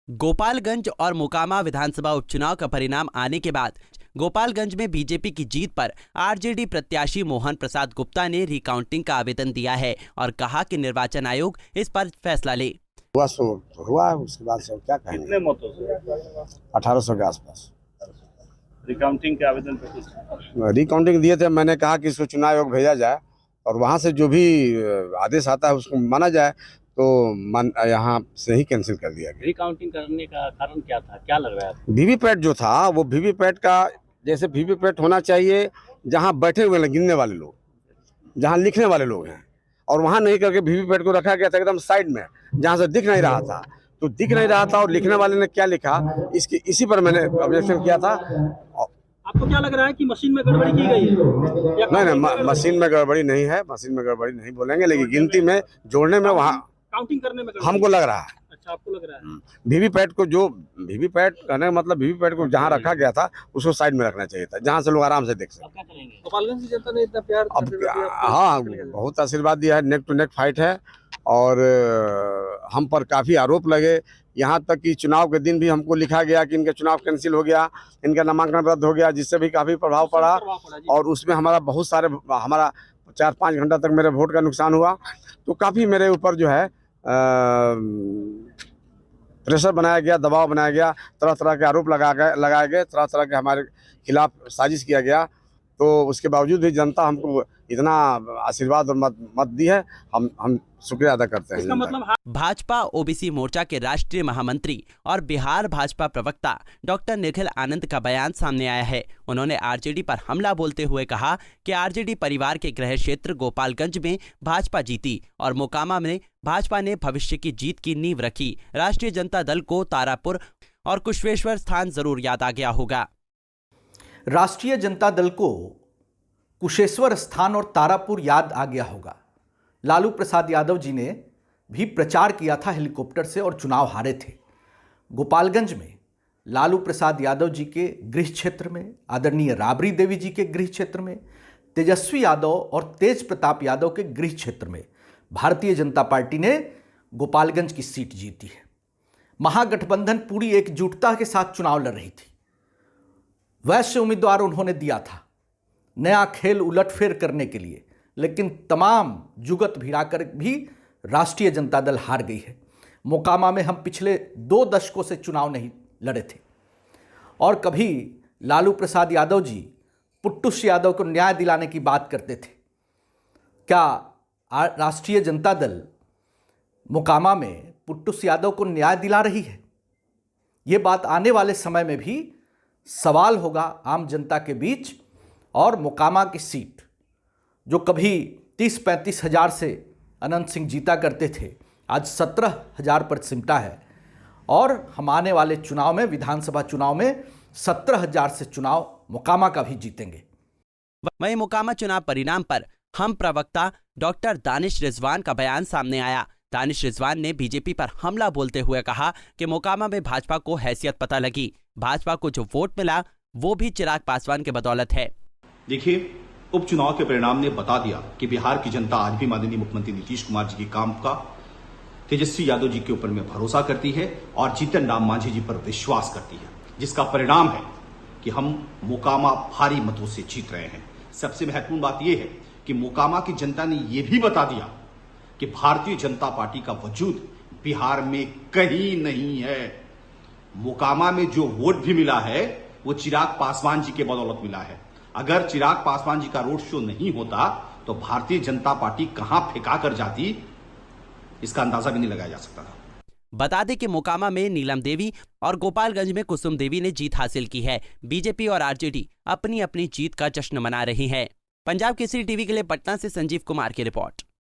गोपालगंज और मोकामा विधानसभा उपचुनाव का परिणाम आने के बाद गोपालगंज में बीजेपी की जीत पर आरजेडी प्रत्याशी मोहन प्रसाद गुप्ता ने रिकाउंटिंग का आवेदन दिया है और कहा कि निर्वाचन आयोग इस पर फैसला ले। हुआ उसके बाद सब क्या कहेंगे। कितने मतों से? 1800 के आसपास रिकाउंटिंग के आवेदन पे रिकाउंटिंग दिए थे। मैंने कहा कि इसको चुनाव आयोग भेजा जाए और वहाँ से जो भी आदेश आता है उसको माना जाए, तो यहाँ से ही कैंसिल कर दिया गया। रिकाउंटिंग करने का कारण क्या था, क्या लग रहा है? वीवीपैट जो था वो वीवीपैट का जैसे वीवीपैट होना चाहिए जहाँ बैठे हुए हैं गिनने वाले लोग, जहाँ लिखने वाले लोग हैं, और वहाँ नहीं करके वीवीपैट को रखा गया था एकदम साइड में जहाँ से दिख नहीं रहा था। तो दिख नहीं रहा था और लिखने वाले ने क्या लिखा इसी पर मैंने ऑब्जेक्शन किया था। आपको क्या लग रहा है कि मशीन में गड़बड़ी की गई है? नहीं, मशीन में गड़बड़ी नहीं है, मशीन में गड़बड़ी नहीं बोलेंगे, लेकिन गिनती में जोड़ने में वहाँ काउंटिंग करने में हमको लग रहा है। अच्छा, आपको लग रहा है? वीवीपैट को जो वीवीपैट कहने का मतलब वीवीपैट को जहाँ रखा गया था उसको साइड में रखना चाहिए था, जहाँ से लोग आराम से देख सकें। क्या करेंगे? गोपालगंज की जनता ने इतना प्यार हाँ, बहुत आशीर्वाद दिया है। नेक टू नेक फाइट है और हम पर काफ़ी आरोप लगे। यहाँ तक कि चुनाव के दिन भी हमको लिखा गया कि इनका चुनाव कैंसिल हो गया, इनका नामांकन रद्द हो गया, जिससे भी काफ़ी प्रभाव पड़ा और उसमें हमारा बहुत सारे 4-5 घंटा तक मेरे वोट का नुकसान हुआ। तो काफ़ी मेरे ऊपर जो है प्रेशर बनाया गया, दबाव बनाया गया, तरह तरह के आरोप लगाए गए, तरह तरह के हमारे खिलाफ साजिश किया गया। तो उसके बावजूद भी जनता हमको इतना आशीर्वाद और मत दी है, हम शुक्रिया अदा करते हैं। इसका मतलब भाजपा ओबीसी मोर्चा के राष्ट्रीय महामंत्री और बिहार भाजपा प्रवक्ता डॉक्टर निखिल आनंद का बयान सामने आया है। उन्होंने आरजेडी पर हमला बोलते हुए कहा कि आरजेडी परिवार के गृह क्षेत्र गोपालगंज में भाजपा जीती और मोकामा में भाजपा ने भविष्य की जीत की नींव रखी। राष्ट्रीय जनता दल को तारापुर और कुशवेश्वर स्थान जरूर याद आ गया होगा। राष्ट्रीय जनता दल को कुशेश्वर स्थान और तारापुर याद आ गया होगा। लालू प्रसाद यादव जी ने भी प्रचार किया था हेलीकॉप्टर से और चुनाव हारे थे। गोपालगंज में लालू प्रसाद यादव जी के गृह क्षेत्र में, आदरणीय राबड़ी देवी जी के गृह क्षेत्र में, तेजस्वी यादव और तेज प्रताप यादव के गृह क्षेत्र में भारतीय जनता पार्टी ने गोपालगंज की सीट जीती है। महागठबंधन पूरी एकजुटता के साथ चुनाव लड़ रही थी। वैश्य उम्मीदवार उन्होंने दिया था नया खेल उलटफेर करने के लिए, लेकिन तमाम जुगत भिड़ाकर भी राष्ट्रीय जनता दल हार गई है। मोकामा में हम पिछले 2 दशकों से चुनाव नहीं लड़े थे और कभी लालू प्रसाद यादव जी पुट्टुस यादव को न्याय दिलाने की बात करते थे। क्या राष्ट्रीय जनता दल मोकामा में पुट्टुस यादव को न्याय दिला रही है? ये बात आने वाले समय में भी सवाल होगा आम जनता के बीच। और मोकामा की सीट जो कभी 30-35 हज़ार से अनंत सिंह जीता करते थे, आज 17,000 पर सिमटा है और हम आने वाले चुनाव में, विधानसभा चुनाव में 17,000 से चुनाव मोकामा का भी जीतेंगे। वहीं मोकामा चुनाव परिणाम पर हम प्रवक्ता डॉक्टर दानिश रिजवान का बयान सामने आया। दानिश रिजवान ने बीजेपी पर हमला बोलते हुए कहा कि मोकामा में भाजपा को हैसियत पता लगी। भाजपा को जो वोट मिला वो भी चिराग पासवान के बदौलत है। देखिए, उपचुनाव के परिणाम ने बता दिया कि बिहार की जनता आज भी माननीय मुख्यमंत्री नीतीश कुमार जी के काम का, तेजस्वी यादव जी के ऊपर में भरोसा करती है और जीतन राम मांझी जी पर विश्वास करती है, जिसका परिणाम है कि हम मोकामा भारी मतों से जीत रहे हैं। सबसे महत्वपूर्ण बात यह है कि मोकामा की जनता ने यह भी बता दिया कि भारतीय जनता पार्टी का वजूद बिहार में कहीं नहीं है। मोकामा में जो वोट भी मिला है वो चिराग पासवान जी के बदौलत मिला है। अगर चिराग पासवान जी का रोड शो नहीं होता तो भारतीय जनता पार्टी कहां फेंका कर जाती, इसका अंदाजा भी नहीं लगाया जा सकता था। बता दें कि मोकामा में नीलम देवी और गोपालगंज में कुसुम देवी ने जीत हासिल की है। बीजेपी और आरजेडी अपनी अपनी जीत का जश्न मना रही हैं। पंजाब केसरी टीवी के लिए पटना से संजीव कुमार की रिपोर्ट।